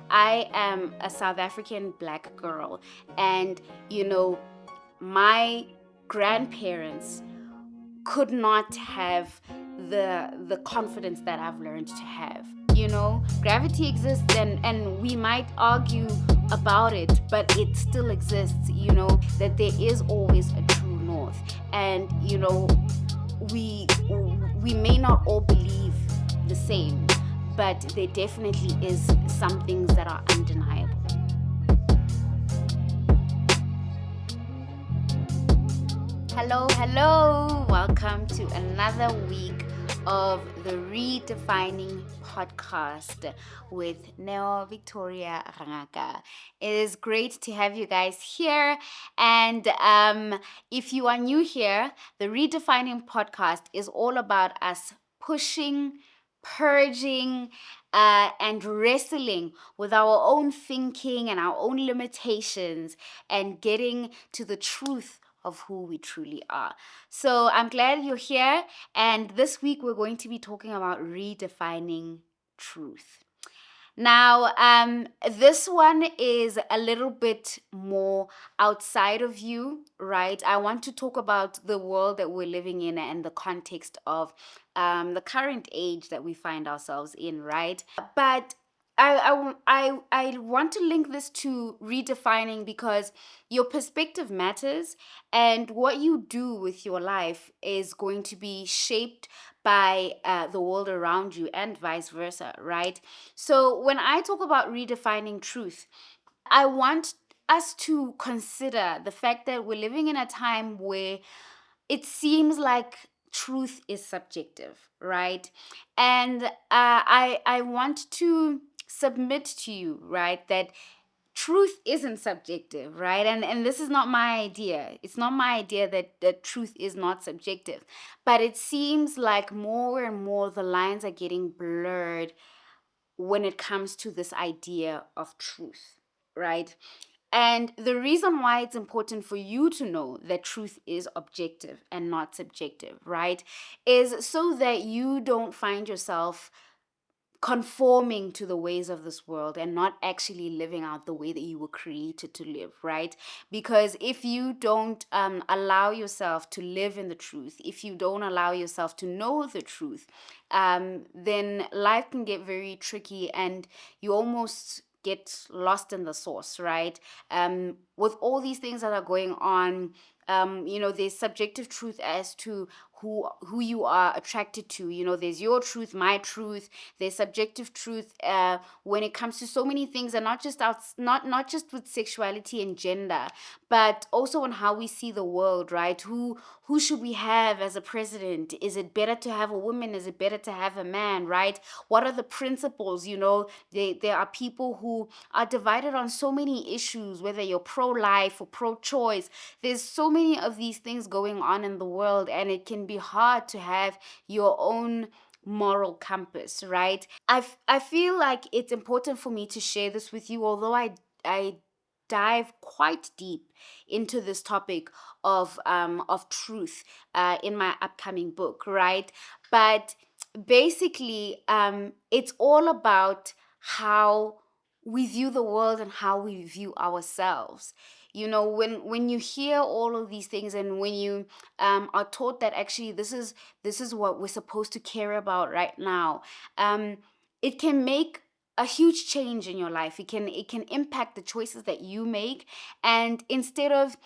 I am a South African black girl, and you know, my grandparents could not have the confidence that I've learned to have. Gravity exists, and we might argue about it, but it still exists. That there is always a true north, and we we may not all believe the same, but there definitely is some things that are undeniable. Hello, hello. Welcome to another week of the Redefining podcast with Neo Victoria Rangaka. It is great to have you guys here. And if you are new here, the Redefining podcast is all about us pushing, purging, and wrestling with our own thinking and our own limitations and getting to the truth of who we truly are. So I'm glad you're here. And this week we're going to be talking about redefining truth. Now, this one is a little bit more outside of you, right? I want to talk about the world that we're living in and the context of the current age that we find ourselves in, right? But I want to link this to redefining because your perspective matters, and what you do with your life is going to be shaped by the world around you and vice versa, right? So when I talk about redefining truth, I want us to consider the fact that we're living in a time where it seems like truth is subjective, right? And I want to submit to you, right, that truth isn't subjective, right? And this is not my idea. It's not my idea that truth is not subjective. But it seems like more and more the lines are getting blurred when it comes to this idea of truth, right? And the reason why it's important for you to know that truth is objective and not subjective, right, is so that you don't find yourself conforming to the ways of this world and not actually living out the way that you were created to live, right? Because if you don't allow yourself to live in the truth, if you don't allow yourself to know the truth, then life can get very tricky and you almost get lost in the sauce, right? With all these things that are going on, there's subjective truth as to who you are attracted to. There's your truth, my truth. There's subjective truth when it comes to so many things, and not just with sexuality and gender, but also on how we see the world, right? Who should we have as a president? Is it better to have a woman? Is it better to have a man, right? What are the principles? There are people who are divided on so many issues, whether you're pro-life or pro-choice. There's so many of these things going on in the world, and it can be hard to have your own moral compass, right? I feel like it's important for me to share this with you, although I dive quite deep into this topic of truth in my upcoming book, right? But basically, it's all about how we view the world and how we view ourselves. When you hear all of these things, and when you are taught that actually this is what we're supposed to care about right now, it can make a huge change in your life. It can impact the choices that you make, and instead of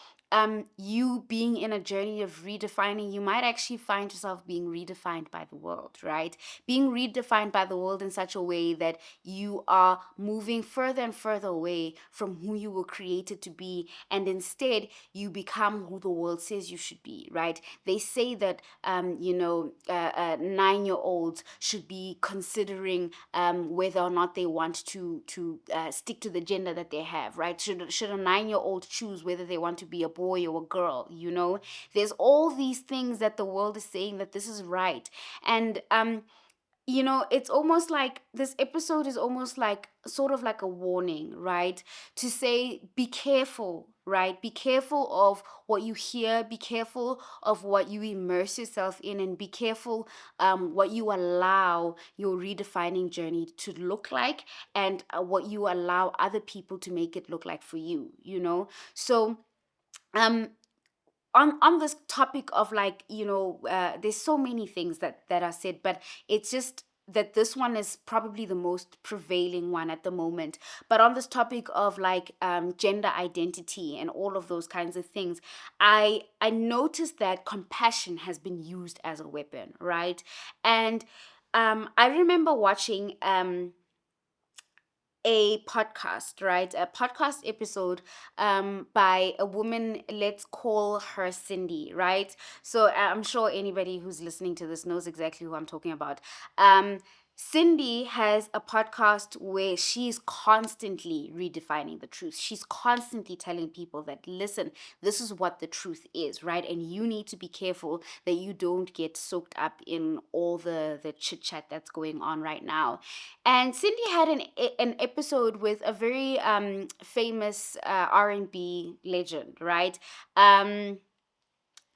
you being in a journey of redefining, you might actually find yourself being redefined by the world, right? Being redefined by the world in such a way that you are moving further and further away from who you were created to be, and instead you become who the world says you should be, right? They say that 9-year-olds should be considering whether or not they want to stick to the gender that they have, right? Should a 9-year-old choose whether they want to be a boy or a girl? There's all these things that the world is saying that this is right, and it's almost like this episode is almost like sort of like a warning, right? To say, be careful, right? Be careful of what you hear, be careful of what you immerse yourself in, and be careful what you allow your redefining journey to look like, and what you allow other people to make it look like for you. So, um, on this topic of, like, there's so many things that are said, but it's just that this one is probably the most prevailing one at the moment. But on this topic of, like, gender identity and all of those kinds of things, I noticed that compassion has been used as a weapon, right? And I remember watching a podcast, right? A podcast episode by a woman, let's call her Cindy, right? So I'm sure anybody who's listening to this knows exactly who I'm talking about. Cindy has a podcast where she's constantly redefining the truth. She's constantly telling people that, listen, this is what the truth is, right? And you need to be careful that you don't get soaked up in all the chit chat that's going on right now. And Cindy had an episode with a very famous R&B legend, right?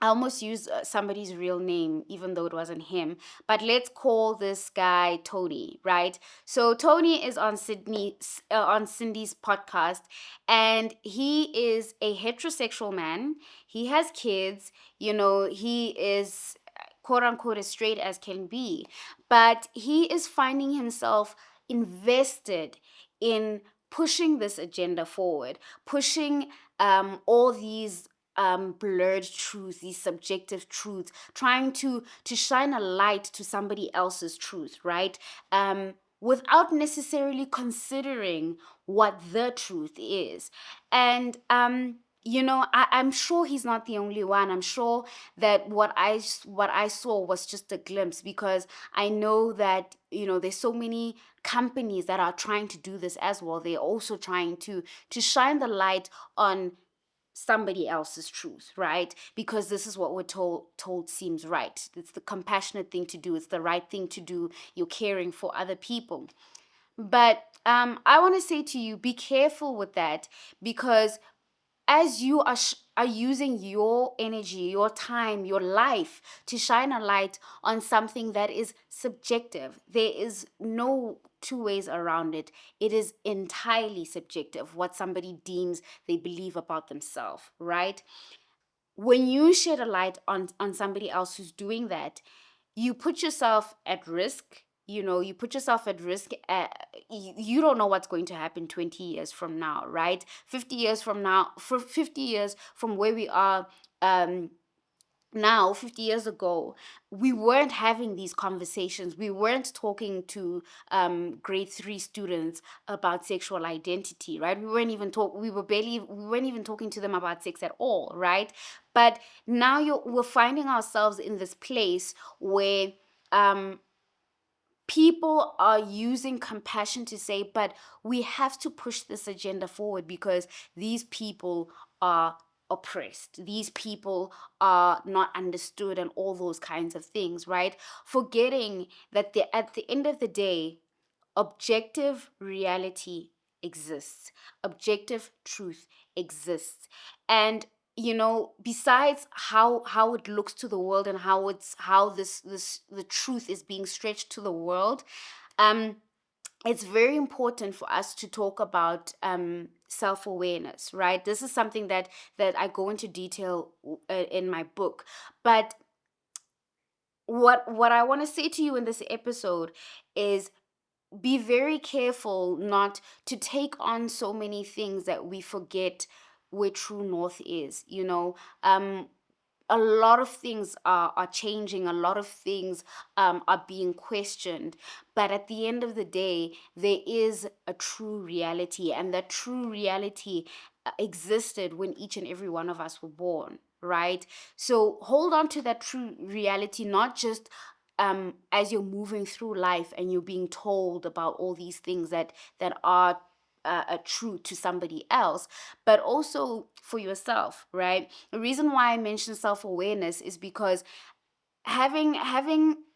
I almost used somebody's real name, even though it wasn't him. But let's call this guy Tony, right? So Tony is on Cindy's podcast, and he is a heterosexual man. He has kids. He is quote unquote as straight as can be, but he is finding himself invested in pushing this agenda forward, pushing all these blurred truths, these subjective truths, trying to shine a light to somebody else's truth, right? Without necessarily considering what the truth is. And I'm sure he's not the only one. I'm sure that what I saw was just a glimpse, because I know that there's so many companies that are trying to do this as well. They're also trying to shine the light on somebody else's truth, right? Because this is what we're told seems right. It's the compassionate thing to do. It's the right thing to do. You're caring for other people. But I want to say to you, be careful with that, because as you are using your energy, your time, your life to shine a light on something that is subjective, there is no two ways around it. It is entirely subjective what somebody deems they believe about themselves, right? When you shed a light on somebody else who's doing that, you put yourself at risk. You put yourself at risk. You don't know what's going to happen 20 years from now, right? 50 years from now, for 50 years from where we are now. 50 years ago, we weren't having these conversations. We weren't talking to grade 3 students about sexual identity, right? We weren't even talking to them about sex at all, right? But now we're finding ourselves in this place where people are using compassion to say, but we have to push this agenda forward because these people are oppressed. These people are not understood, and all those kinds of things, right? Forgetting that at the end of the day, objective reality exists, objective truth exists. And besides how it looks to the world, and how the truth is being stretched to the world, um it's very important for us to talk about self-awareness, right? This is something that I go into detail in my book. But what I want to say to you in this episode is, be very careful not to take on so many things that we forget where true north is. A lot of things are changing, a lot of things are being questioned, but at the end of the day, there is a true reality, and that true reality existed when each and every one of us were born, right? So hold on to that true reality, not just as you're moving through life and you're being told about all these things that are true to somebody else, but also for yourself, right? The reason why I mention self-awareness is because having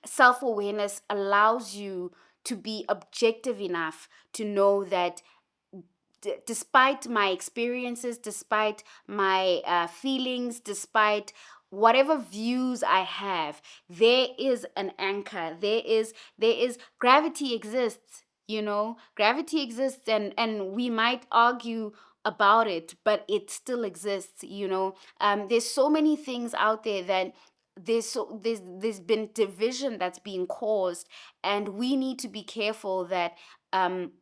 self-awareness allows you to be objective enough to know that despite my experiences, despite my feelings, despite whatever views I have, there is an anchor. There is gravity exists. Gravity exists, and we might argue about it, but it still exists. There's so many things out there that there's been division that's being caused, and we need to be careful that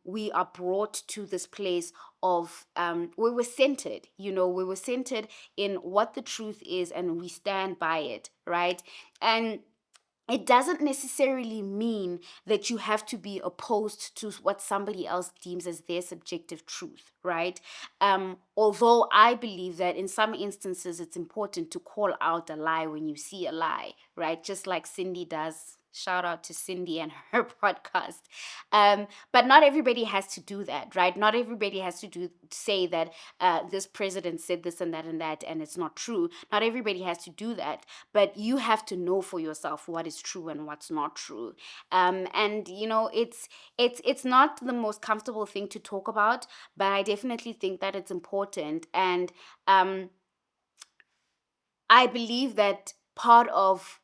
we are brought to this place of where we're centered, where we're centered in what the truth is, and we stand by it, right? And it doesn't necessarily mean that you have to be opposed to what somebody else deems as their subjective truth, right? Although I believe that in some instances it's important to call out a lie when you see a lie, right? Just like Cindy does. Shout out to Cindy and her podcast. But not everybody has to do that, right? Not everybody has to say that this president said this and that, and it's not true. Not everybody has to do that, but you have to know for yourself what is true and what's not true. And it's not the most comfortable thing to talk about, but I definitely think that it's important. And I believe that part of,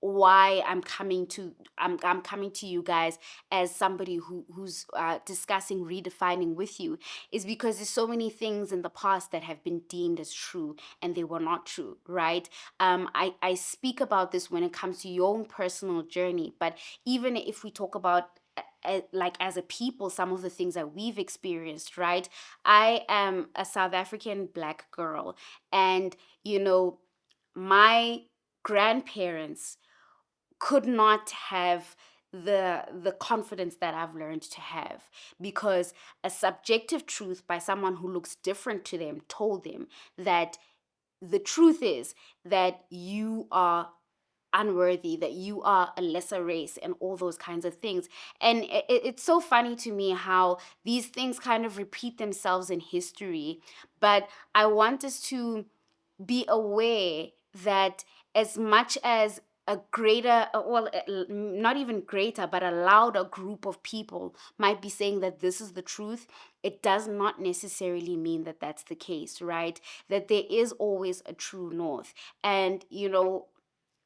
why I'm coming to you guys as somebody who's discussing redefining with you is because there's so many things in the past that have been deemed as true and they were not true, right? I speak about this when it comes to your own personal journey, but even if we talk about like as a people, some of the things that we've experienced, right? I am a South African Black girl, and my grandparents could not have the confidence that I've learned to have, because a subjective truth by someone who looks different to them told them that the truth is that you are unworthy, that you are a lesser race, and all those kinds of things. And it's so funny to me how these things kind of repeat themselves in history. But I want us to be aware that as much as a greater, not even greater, but a louder group of people might be saying that this is the truth, it does not necessarily mean that that's the case, right? That there is always a true north. And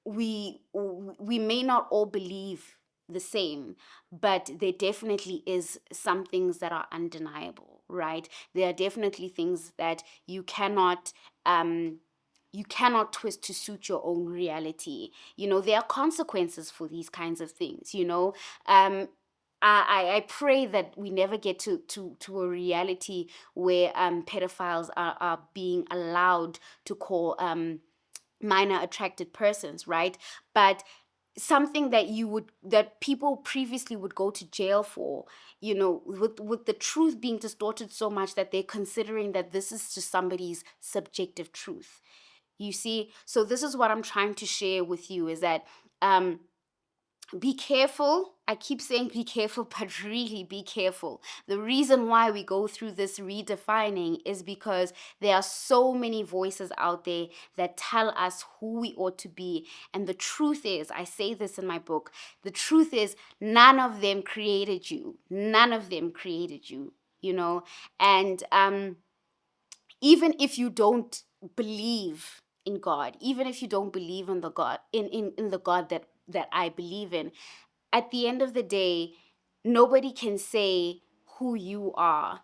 we may not all believe the same, but there definitely is some things that are undeniable, right? There are definitely things that you cannot twist to suit your own reality. There are consequences for these kinds of things. I pray that we never get to a reality where pedophiles are being allowed to call minor attracted persons, right? But something that people previously would go to jail for, with the truth being distorted so much that they're considering that this is just somebody's subjective truth. You see, so this is what I'm trying to share with you, is that be careful. I keep saying be careful, but really be careful. The reason why we go through this redefining is because there are so many voices out there that tell us who we ought to be. And the truth is, I say this in my book, the truth is none of them created you. None of them created you, and even if you don't believe in God, even if you don't believe in the God in the God that I believe in, at the end of the day, nobody can say who you are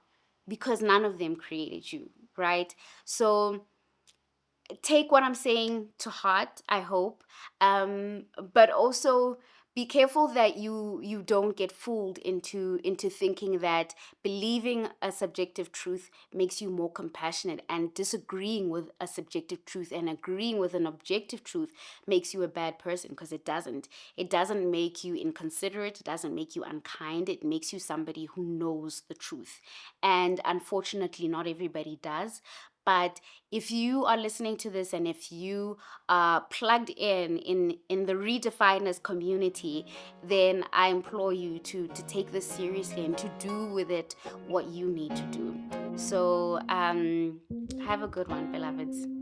because none of them created you, right? So take what I'm saying to heart, I hope. But also be careful that you don't get fooled into thinking that believing a subjective truth makes you more compassionate, and disagreeing with a subjective truth and agreeing with an objective truth makes you a bad person, because it doesn't make you inconsiderate, it doesn't make you unkind, it makes you somebody who knows the truth. And unfortunately not everybody does. But if you are listening to this, and if you are plugged in the Redefiners community, then I implore you to take this seriously and to do with it what you need to do. So have a good one, beloveds.